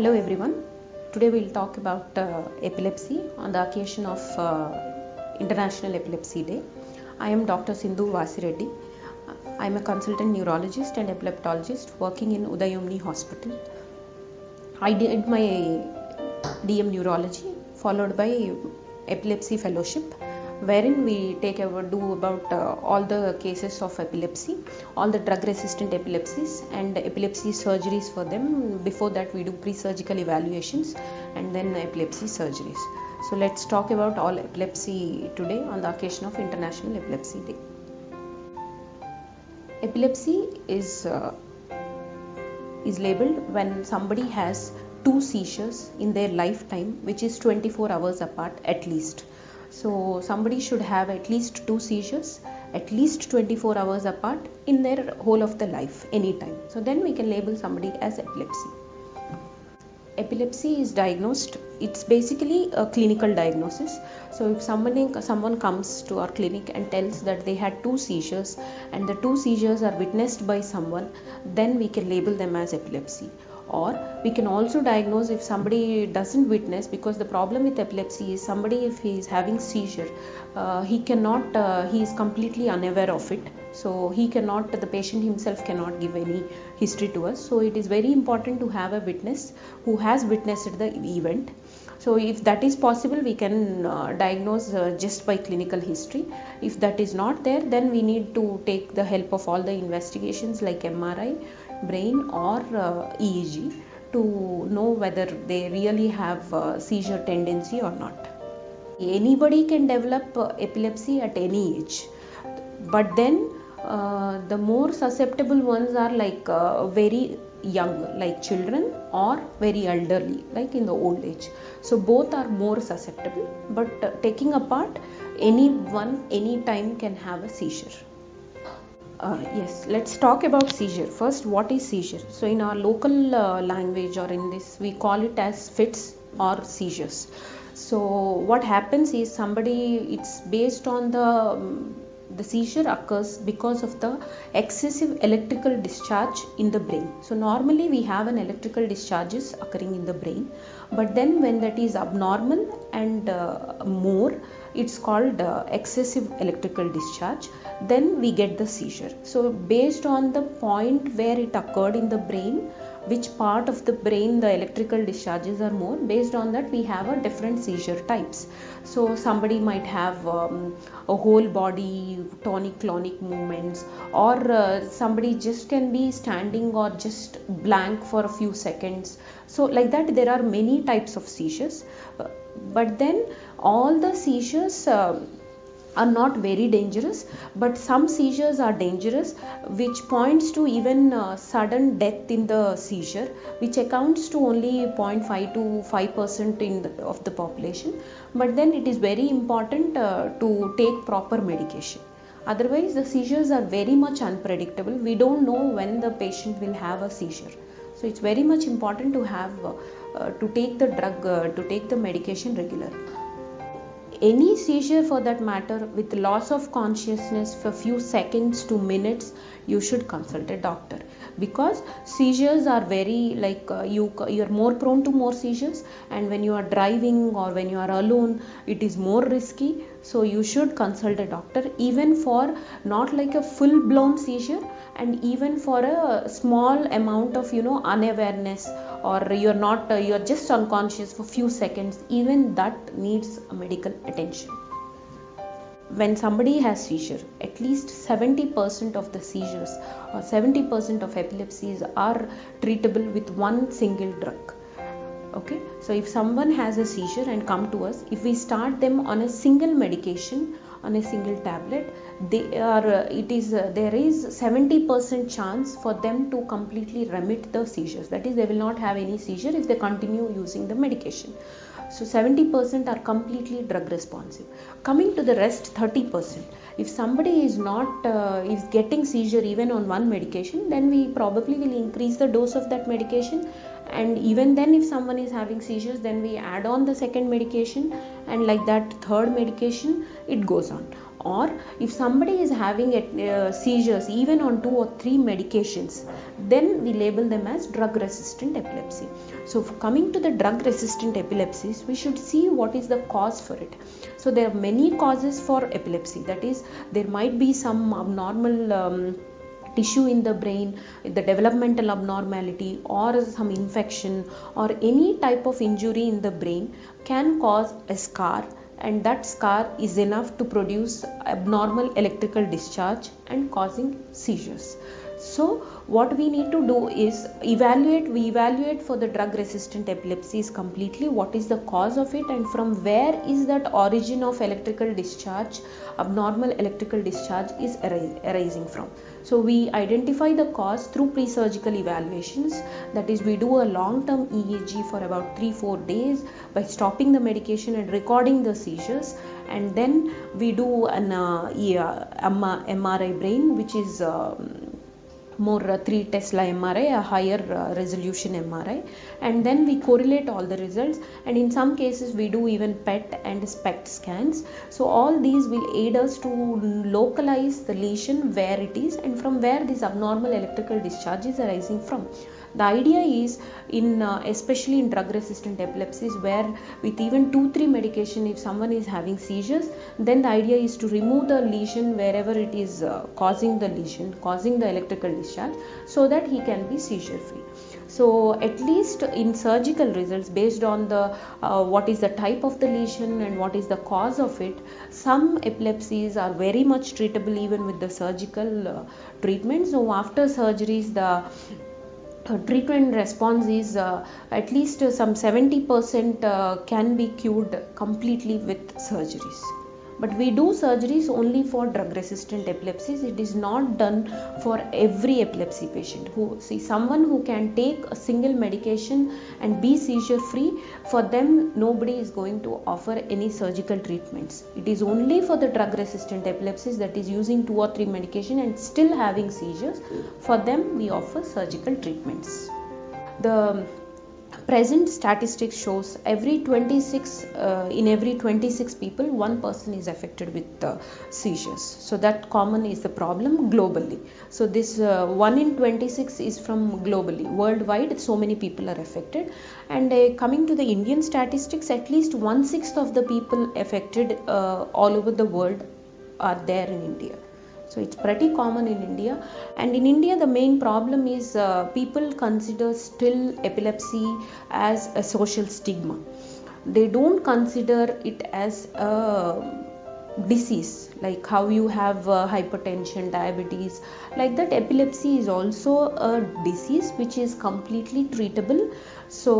Hello everyone. Today we'll talk about epilepsy on the occasion of International Epilepsy Day. I am Dr. Sindhu Vasireddy. I am a consultant neurologist and epileptologist working in Udayomni Hospital. I did my DM neurology followed by epilepsy fellowship, wherein we do about all the cases of epilepsy, all the drug resistant epilepsies and epilepsy surgeries for them. Before that we do pre-surgical evaluations and then epilepsy surgeries. So let's talk about all epilepsy today on the occasion of International Epilepsy Day. Epilepsy is labeled when somebody has 2 seizures in their lifetime, which is 24 hours apart at least. So somebody should have at least 2 seizures at least 24 hours apart in their whole of the life, anytime. So then we can label somebody as epilepsy. Epilepsy is diagnosed, it's basically a clinical diagnosis. So if someone comes to our clinic and tells that they had 2 seizures and the 2 seizures are witnessed by someone, then we can label them as epilepsy. Or we can also diagnose if somebody doesn't witness, because the problem with epilepsy is somebody, if he is having seizure, he is completely unaware of it. So the patient himself cannot give any history to us. So it is very important to have a witness who has witnessed the event. So if that is possible, we can diagnose just by clinical history. If that is not there, then we need to take the help of all the investigations like MRI, brain or EEG to know whether they really have seizure tendency or not. Anybody can develop epilepsy at any age, but then the more susceptible ones are like very young, like children, or very elderly, like in the old age. So both are more susceptible, but taking apart, anyone anytime can have a seizure. Yes, let's talk about seizure. First, what is seizure? So in our local language, or in this, we call it as fits or seizures. So what happens is it's based on the seizure occurs because of the excessive electrical discharge in the brain. So normally we have an electrical discharges occurring in the brain, but then when that is abnormal and more, it's called excessive electrical discharge, then we get the seizure. So based on the point where it occurred in the brain, which part of the brain the electrical discharges are more, based on that we have a different seizure types. So somebody might have a whole body tonic-clonic movements, or somebody just can be standing or just blank for a few seconds. So like that, there are many types of seizures, but then all the seizures are not very dangerous, but some seizures are dangerous, which points to even sudden death in the seizure, which accounts to only 0.5 to 5% of the population. But then it is very important to take proper medication. Otherwise the seizures are very much unpredictable. We don't know when the patient will have a seizure. So it's very much important to have to take the drug, to take the medication regularly. Any seizure for that matter with loss of consciousness for few seconds to minutes, you should consult a doctor, because seizures are very you're more prone to more seizures, and when you are driving or when you are alone, it is more risky. So you should consult a doctor, even for not like a full blown seizure, and even for a small amount of unawareness, or you're just unconscious for few seconds, even that needs medical attention. When somebody has seizure, at least 70% of the seizures or 70% of epilepsies are treatable with one single drug. Okay, so if someone has a seizure and come to us, if we start them on a single medication, on a single tablet, there is 70% chance for them to completely remit the seizures. That is, they will not have any seizure if they continue using the medication. So 70% are completely drug responsive. Coming to the rest 30%, if somebody is is getting seizure even on one medication, then we probably will increase the dose of that medication and even then if someone is having seizures, then we add on the second medication, and like that third medication, it goes on. Or if somebody is having seizures even on 2 or 3 medications, then we label them as drug resistant epilepsy. So coming to the drug resistant epilepsies, we should see what is the cause for it. So there are many causes for epilepsy. That is, there might be some abnormal tissue in the brain, the developmental abnormality, or some infection, or any type of injury in the brain can cause a scar, and that scar is enough to produce abnormal electrical discharge and causing seizures. So what we need to do is we evaluate for the drug resistant epilepsies completely what is the cause of it, and from where is that origin of electrical discharge, abnormal electrical discharge is arising from. So we identify the cause through pre-surgical evaluations, that is, we do a long-term EEG for about 3-4 days by stopping the medication and recording the seizures, and then we do an MRI brain, which is more 3 Tesla MRI, a higher resolution MRI, and then we correlate all the results, and in some cases we do even PET and SPECT scans. So all these will aid us to localize the lesion where it is and from where this abnormal electrical discharge is arising from. The idea is especially in drug resistant epilepsies, where with even 2-3 medication, if someone is having seizures, then the idea is to remove the lesion wherever it is causing the electrical discharge, so that he can be seizure free. So at least in surgical results, based on the what is the type of the lesion and what is the cause of it, some epilepsies are very much treatable even with the surgical treatment. So after surgeries, the treatment response is at least some 70% can be cured completely with surgeries. But we do surgeries only for drug resistant epilepsies. It is not done for every epilepsy patient. Someone who can take a single medication and be seizure free, for them nobody is going to offer any surgical treatments. It is only for the drug resistant epilepsies, that is using 2 or 3 medication and still having seizures. For them we offer surgical treatments. The present statistics shows in every 26 people, one person is affected with seizures. So that common is the problem globally. So this 1 in 26 is from globally, worldwide so many people are affected. And coming to the Indian statistics, at least 1/6 of the people affected all over the world are there in India. So it's pretty common in India. And in India, the main problem is people consider still epilepsy as a social stigma. They don't consider it as a disease, like how you have hypertension, diabetes, like that. Epilepsy is also a disease which is completely treatable. So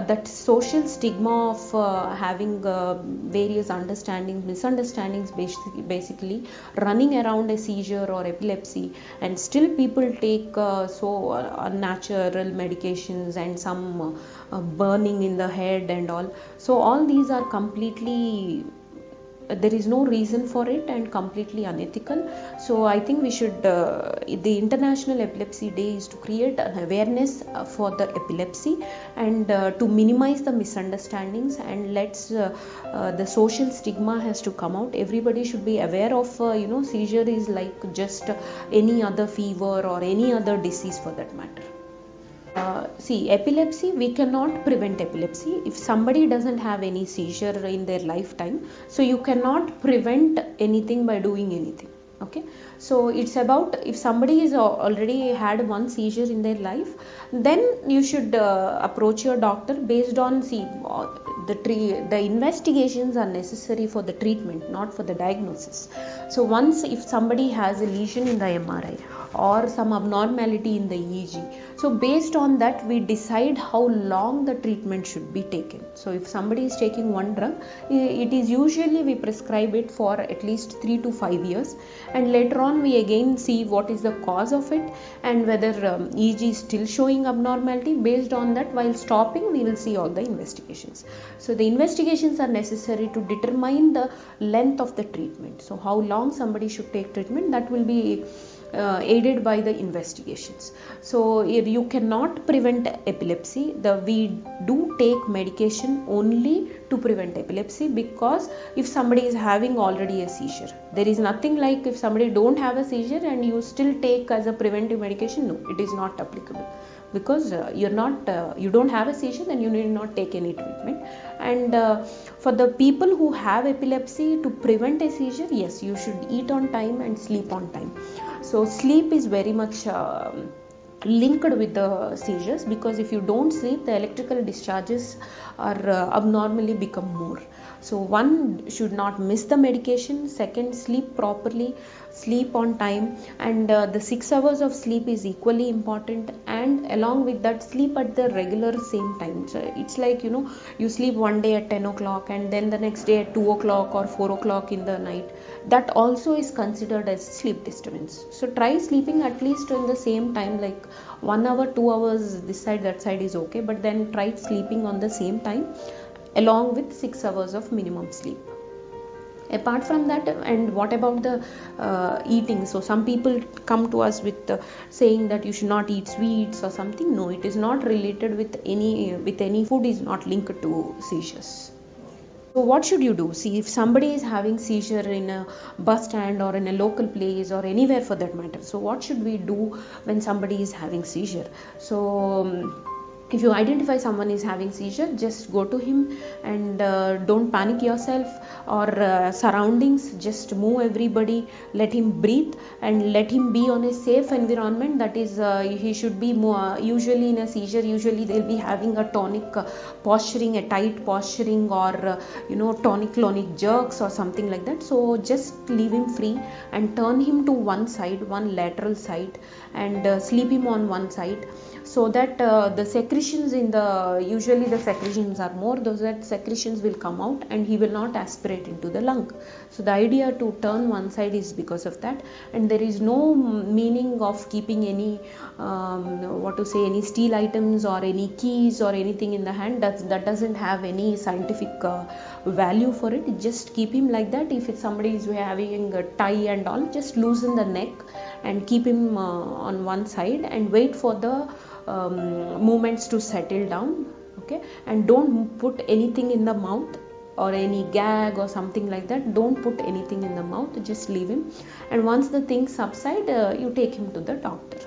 that social stigma of having various misunderstandings basically running around a seizure or epilepsy, and still people take unnatural medications and some burning in the head and all. So all these are completely there is no reason for it and completely unethical. So I think we should the International Epilepsy Day is to create an awareness for the epilepsy and to minimize the misunderstandings, and the social stigma has to come out. Everybody should be aware of seizure is like just any other fever or any other disease for that matter. Epilepsy, we cannot prevent epilepsy. If somebody doesn't have any seizure in their lifetime, so you cannot prevent anything by doing anything. Okay, so it's about, if somebody is already had one seizure in their life, then you should approach your doctor based on the investigations are necessary for the treatment, not for the diagnosis. So once if somebody has a lesion in the MRI or some abnormality in the EEG, so based on that we decide how long the treatment should be taken. So if somebody is taking one drug, it is usually we prescribe it for at least 3 to 5 years, and later on we again see what is the cause of it and whether EEG is still showing abnormality. Based on that, while stopping, we will see all the investigations. So the investigations are necessary to determine the length of the treatment. So how long somebody should take treatment, that will be aided by the investigations. So if you cannot prevent epilepsy, we do take medication only to prevent epilepsy, because if somebody is having already a seizure, there is nothing like if somebody don't have a seizure and you still take as a preventive medication. No, it is not applicable, because you don't have a seizure, then you need not take any treatment. And for the people who have epilepsy, to prevent a seizure, yes, you should eat on time and sleep on time. So sleep is very much linked with the seizures, because if you don't sleep, the electrical discharges are abnormally become more. So one should not miss the medication. Second, sleep properly, sleep on time, and the 6 hours of sleep is equally important, and along with that, sleep at the regular same time. So it's like, you sleep one day at 10 o'clock and then the next day at 2 o'clock or 4 o'clock in the night. That also is considered as sleep disturbance. So try sleeping at least in the same time, like 1 hour, 2 hours, this side, that side is okay, but then try sleeping on the same time along with 6 hours of minimum sleep. Apart from that, and what about the eating? So some people come to us with saying that you should not eat sweets or something. No, it is not related with any food, is not linked to seizures. So what should you do? See, if somebody is having seizure in a bus stand or in a local place or anywhere for that matter, so what should we do when somebody is having seizure? So if you identify someone is having seizure, just go to him and don't panic yourself or surroundings. Just move everybody, let him breathe and let him be on a safe environment. That is, he should be more, usually in a seizure, usually they'll be having a tonic posturing, a tight posturing, or tonic-clonic jerks or something like that. So just leave him free and turn him to one side, one lateral side, and sleep him on one side, so that the secretions usually the secretions are more, those that secretions will come out and he will not aspirate into the lung. So the idea to turn one side is because of that, and there is no meaning of keeping any any steel items or any keys or anything in the hand. That doesn't have any scientific value for it. Just keep him like that. If somebody is having a tie and all, just loosen the neck and keep him on one side and wait for the movements to settle down. Okay, and don't put anything in the mouth or any gag or something like that. Don't put anything in the mouth, just leave him, and once the things subside, you take him to the doctor.